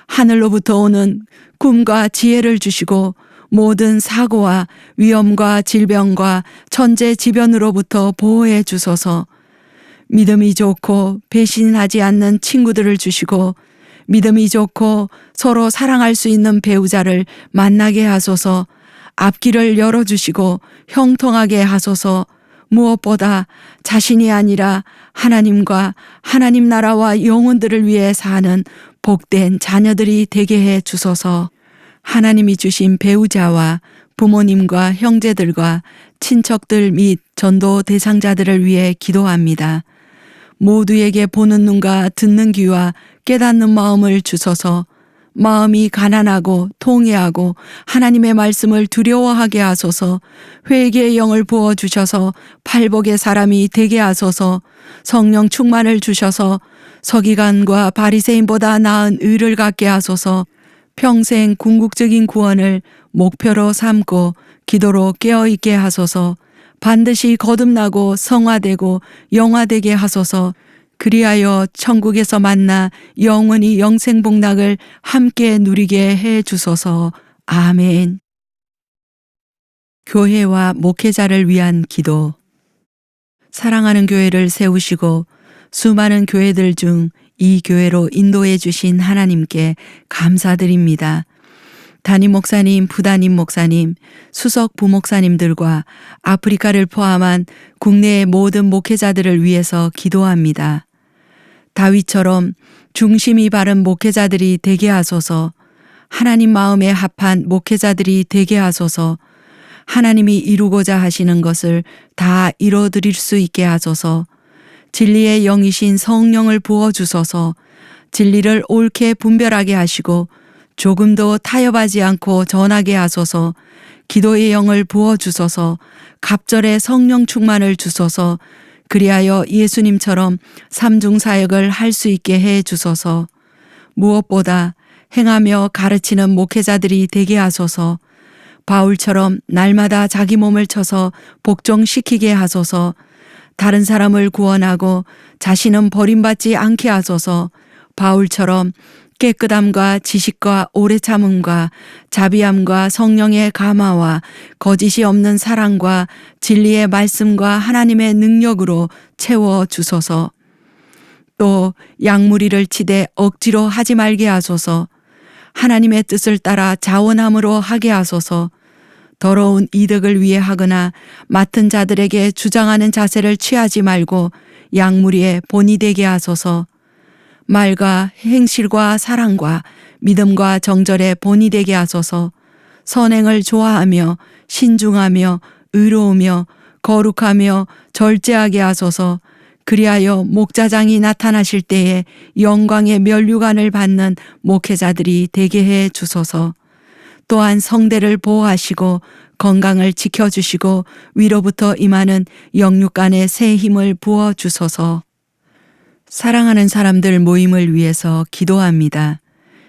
하늘로부터 오는 꿈과 지혜를 주시고 모든 사고와 위험과 질병과 천재지변으로부터 보호해 주소서. 믿음이 좋고 배신하지 않는 친구들을 주시고 믿음이 좋고 서로 사랑할 수 있는 배우자를 만나게 하소서. 앞길을 열어주시고 형통하게 하소서. 무엇보다 자신이 아니라 하나님과 하나님 나라와 영혼들을 위해 사는 복된 자녀들이 되게 해 주소서. 하나님이 주신 배우자와 부모님과 형제들과 친척들 및 전도 대상자들을 위해 기도합니다. 모두에게 보는 눈과 듣는 귀와 깨닫는 마음을 주소서. 마음이 가난하고 통회하고 하나님의 말씀을 두려워하게 하소서. 회개의 영을 부어주셔서 팔복의 사람이 되게 하소서. 성령 충만을 주셔서 서기관과 바리새인보다 나은 의를 갖게 하소서. 평생 궁극적인 구원을 목표로 삼고 기도로 깨어있게 하소서. 반드시 거듭나고 성화되고 영화되게 하소서. 그리하여 천국에서 만나 영원히 영생복락을 함께 누리게 해 주소서. 아멘. 교회와 목회자를 위한 기도. 사랑하는 교회를 세우시고 수많은 교회들 중 이 교회로 인도해 주신 하나님께 감사드립니다. 담임 목사님, 부담임 목사님, 수석 부목사님들과 아프리카를 포함한 국내의 모든 목회자들을 위해서 기도합니다. 다윗처럼 중심이 바른 목회자들이 되게 하소서. 하나님 마음에 합한 목회자들이 되게 하소서. 하나님이 이루고자 하시는 것을 다 이뤄드릴 수 있게 하소서. 진리의 영이신 성령을 부어주소서. 진리를 옳게 분별하게 하시고 조금도 타협하지 않고 전하게 하소서. 기도의 영을 부어주소서. 갑절의 성령 충만을 주소서. 그리하여 예수님처럼 삼중사역을 할 수 있게 해 주소서. 무엇보다 행하며 가르치는 목회자들이 되게 하소서. 바울처럼 날마다 자기 몸을 쳐서 복종시키게 하소서. 다른 사람을 구원하고 자신은 버림받지 않게 하소서. 바울처럼 깨끗함과 지식과 오래 참음과 자비함과 성령의 감화와 거짓이 없는 사랑과 진리의 말씀과 하나님의 능력으로 채워 주소서. 또 양무리를 치되 억지로 하지 말게 하소서. 하나님의 뜻을 따라 자원함으로 하게 하소서. 더러운 이득을 위해 하거나 맡은 자들에게 주장하는 자세를 취하지 말고 양무리의 본이 되게 하소서. 말과 행실과 사랑과 믿음과 정절의 본이 되게 하소서. 선행을 좋아하며 신중하며 의로우며 거룩하며 절제하게 하소서. 그리하여 목자장이 나타나실 때에 영광의 면류관을 받는 목회자들이 되게 해 주소서. 또한 성대를 보호하시고 건강을 지켜주시고 위로부터 임하는 영육간에 새 힘을 부어 주소서. 사랑하는 사람들 모임을 위해서 기도합니다.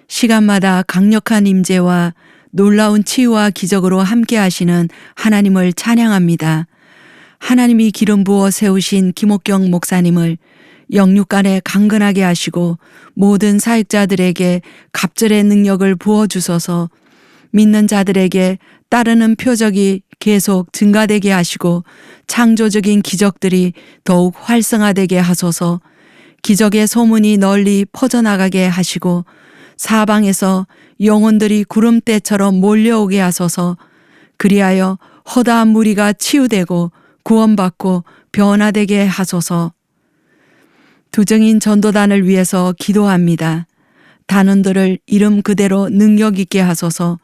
시간마다 강력한 임재와 놀라운 치유와 기적으로 함께 하시는 하나님을 찬양합니다. 하나님이 기름 부어 세우신 김옥경 목사님을 영육간에 강건하게 하시고 모든 사역자들에게 갑절의 능력을 부어주소서. 믿는 자들에게 따르는 표적이 계속 증가되게 하시고 창조적인 기적들이 더욱 활성화되게 하소서. 기적의 소문이 널리 퍼져나가게 하시고 사방에서 영혼들이 구름대처럼 몰려오게 하소서. 그리하여 허다한 무리가 치유되고 구원받고 변화되게 하소서. 두증인 전도단을 위해서 기도합니다. 단원들을 이름 그대로 능력 있게 하소서.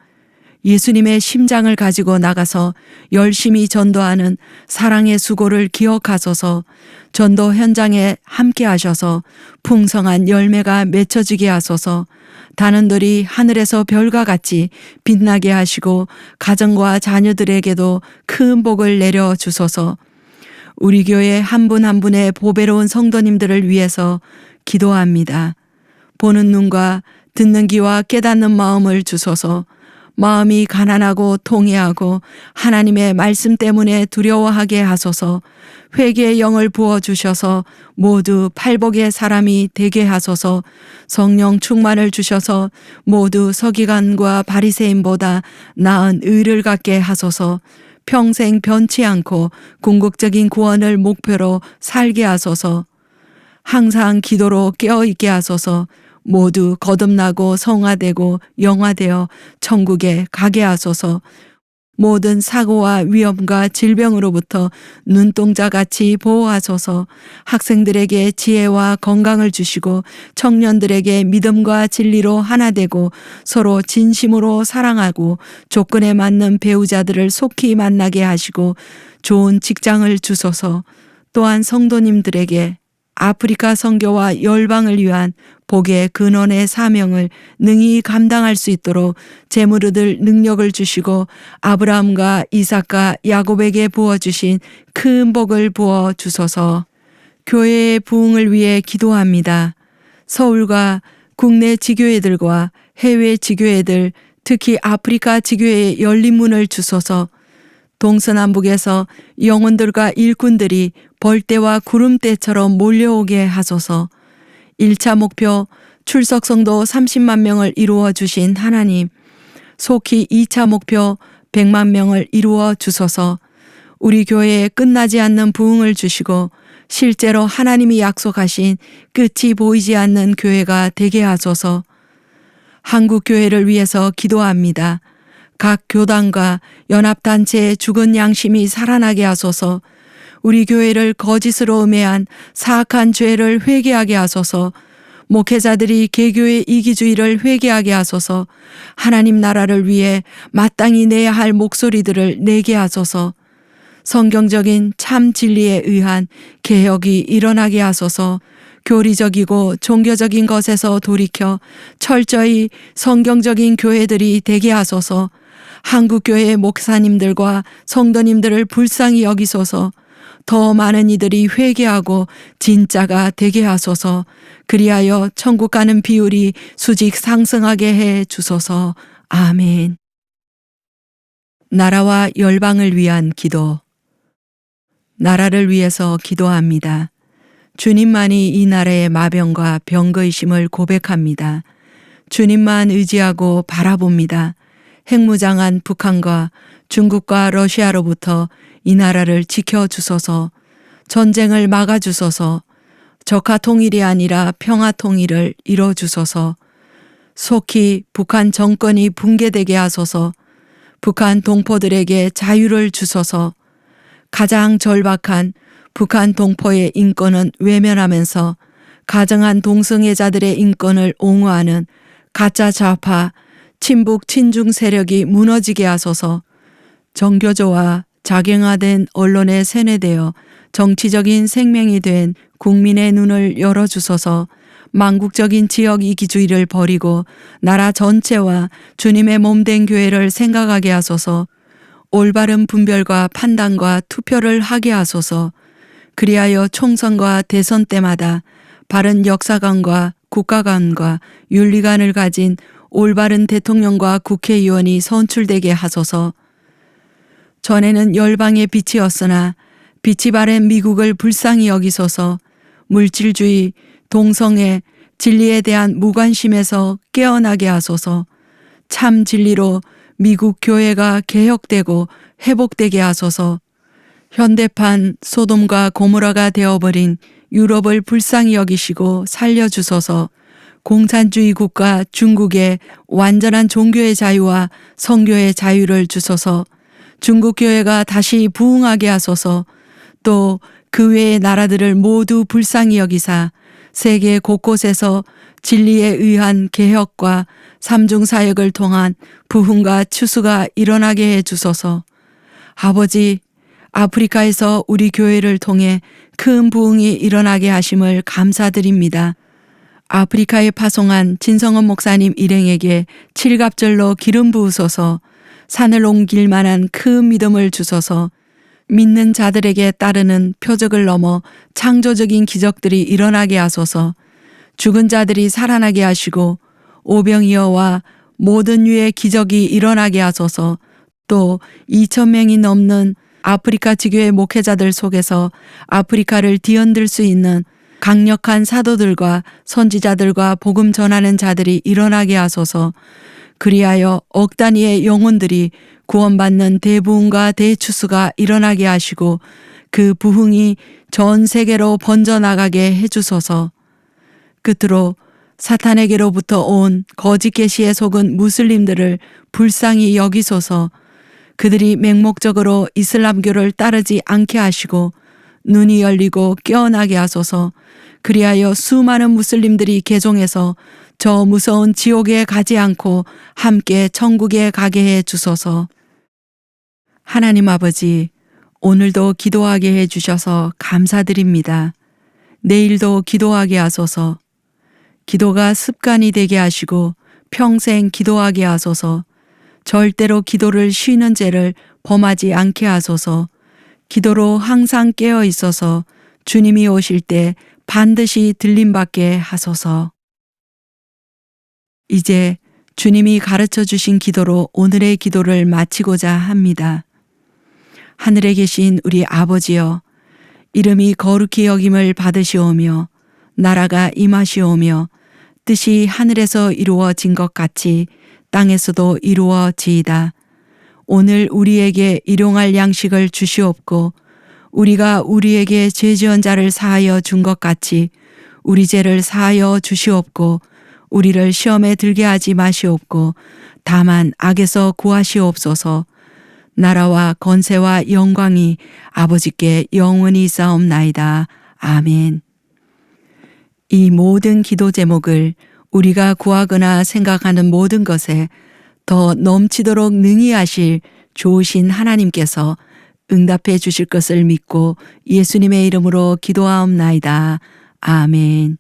예수님의 심장을 가지고 나가서 열심히 전도하는 사랑의 수고를 기억하소서. 전도 현장에 함께 하셔서 풍성한 열매가 맺혀지게 하소서. 단원들이 하늘에서 별과 같이 빛나게 하시고 가정과 자녀들에게도 큰 복을 내려 주소서. 우리 교회 한 분 한 분의 보배로운 성도님들을 위해서 기도합니다. 보는 눈과 듣는 귀와 깨닫는 마음을 주소서. 마음이 가난하고 통회하고 하나님의 말씀 때문에 두려워하게 하소서. 회개의 영을 부어주셔서 모두 팔복의 사람이 되게 하소서. 성령 충만을 주셔서 모두 서기관과 바리새인보다 나은 의를 갖게 하소서. 평생 변치 않고 궁극적인 구원을 목표로 살게 하소서. 항상 기도로 깨어있게 하소서. 모두 거듭나고 성화되고 영화되어 천국에 가게 하소서. 모든 사고와 위험과 질병으로부터 눈동자같이 보호하소서. 학생들에게 지혜와 건강을 주시고 청년들에게 믿음과 진리로 하나 되고 서로 진심으로 사랑하고 조건에 맞는 배우자들을 속히 만나게 하시고 좋은 직장을 주소서. 또한 성도님들에게 아프리카 선교와 열방을 위한 복의 근원의 사명을 능히 감당할 수 있도록 재물 얻을 능력을 주시고 아브라함과 이삭과 야곱에게 부어주신 큰 복을 부어 주소서. 교회의 부흥을 위해 기도합니다. 서울과 국내 지교회들과 해외 지교회들, 특히 아프리카 지교회의 열린 문을 주소서. 동서남북에서 영혼들과 일꾼들이 벌떼와 구름대처럼 몰려오게 하소서. 1차 목표 출석 성도 30만 명을 이루어 주신 하나님, 속히 2차 목표 100만 명을 이루어 주소서. 우리 교회에 끝나지 않는 부흥을 주시고 실제로 하나님이 약속하신 끝이 보이지 않는 교회가 되게 하소서. 한국 교회를 위해서 기도합니다. 각 교단과 연합단체의 죽은 양심이 살아나게 하소서. 우리 교회를 거짓으로 음해한 사악한 죄를 회개하게 하소서. 목회자들이 개교의 이기주의를 회개하게 하소서. 하나님 나라를 위해 마땅히 내야 할 목소리들을 내게 하소서. 성경적인 참 진리에 의한 개혁이 일어나게 하소서. 교리적이고 종교적인 것에서 돌이켜 철저히 성경적인 교회들이 되게 하소서. 한국교회 목사님들과 성도님들을 불쌍히 여기소서. 더 많은 이들이 회개하고 진짜가 되게 하소서. 그리하여 천국 가는 비율이 수직 상승하게 해 주소서. 아멘. 나라와 열방을 위한 기도. 나라를 위해서 기도합니다. 주님만이 이 나라의 마병과 병거이심을 고백합니다. 주님만 의지하고 바라봅니다. 핵무장한 북한과 중국과 러시아로부터 이 나라를 지켜주소서. 전쟁을 막아주소서. 적화 통일이 아니라 평화 통일을 이뤄주소서. 속히 북한 정권이 붕괴되게 하소서. 북한 동포들에게 자유를 주소서. 가장 절박한 북한 동포의 인권은 외면하면서 가정한 동성애자들의 인권을 옹호하는 가짜 좌파 친북 친중 세력이 무너지게 하소서. 정교조와 작용화된 언론에 세뇌되어 정치적인 생명이 된 국민의 눈을 열어주소서. 망국적인 지역 이기주의를 버리고 나라 전체와 주님의 몸된 교회를 생각하게 하소서. 올바른 분별과 판단과 투표를 하게 하소서. 그리하여 총선과 대선 때마다 바른 역사관과 국가관과 윤리관을 가진 올바른 대통령과 국회의원이 선출되게 하소서. 전에는 열방의 빛이었으나 빛이 바랜 미국을 불쌍히 여기소서. 물질주의, 동성애, 진리에 대한 무관심에서 깨어나게 하소서. 참 진리로 미국 교회가 개혁되고 회복되게 하소서. 현대판 소돔과 고모라가 되어버린 유럽을 불쌍히 여기시고 살려주소서. 공산주의 국가 중국에 완전한 종교의 자유와 성교의 자유를 주소서. 중국 교회가 다시 부흥하게 하소서. 또 그 외의 나라들을 모두 불쌍히 여기사 세계 곳곳에서 진리에 의한 개혁과 삼중사역을 통한 부흥과 추수가 일어나게 해 주소서. 아버지, 아프리카에서 우리 교회를 통해 큰 부흥이 일어나게 하심을 감사드립니다. 아프리카에 파송한 진성원 목사님 일행에게 칠갑절로 기름 부으소서. 산을 옮길 만한 큰 믿음을 주소서. 믿는 자들에게 따르는 표적을 넘어 창조적인 기적들이 일어나게 하소서. 죽은 자들이 살아나게 하시고 오병이어와 모든 유의 기적이 일어나게 하소서. 또 2,000명이 넘는 아프리카 지교회 목회자들 속에서 아프리카를 뒤흔들 수 있는 강력한 사도들과 선지자들과 복음 전하는 자들이 일어나게 하소서. 그리하여 억 단위의 영혼들이 구원받는 대부흥과 대추수가 일어나게 하시고 그 부흥이 전 세계로 번져나가게 해주소서. 끝으로 사탄에게로부터 온 거짓 계시에 속은 무슬림들을 불쌍히 여기소서. 그들이 맹목적으로 이슬람교를 따르지 않게 하시고 눈이 열리고 깨어나게 하소서. 그리하여 수많은 무슬림들이 개종해서 저 무서운 지옥에 가지 않고 함께 천국에 가게 해 주소서. 하나님 아버지, 오늘도 기도하게 해 주셔서 감사드립니다. 내일도 기도하게 하소서. 기도가 습관이 되게 하시고 평생 기도하게 하소서. 절대로 기도를 쉬는 죄를 범하지 않게 하소서. 기도로 항상 깨어 있어서 주님이 오실 때 반드시 들림받게 하소서. 이제 주님이 가르쳐 주신 기도로 오늘의 기도를 마치고자 합니다. 하늘에 계신 우리 아버지여, 이름이 거룩히 여김을 받으시오며 나라가 임하시오며 뜻이 하늘에서 이루어진 것 같이 땅에서도 이루어지이다. 오늘 우리에게 일용할 양식을 주시옵고 우리가 우리에게 죄 지은 자를 사하여 준 것 같이 우리 죄를 사하여 주시옵고 우리를 시험에 들게 하지 마시옵고 다만 악에서 구하시옵소서. 나라와 권세와 영광이 아버지께 영원히 있사옵나이다. 아멘. 이 모든 기도 제목을 우리가 구하거나 생각하는 모든 것에 더 넘치도록 능히 하실 좋으신 하나님께서 응답해 주실 것을 믿고 예수님의 이름으로 기도하옵나이다. 아멘.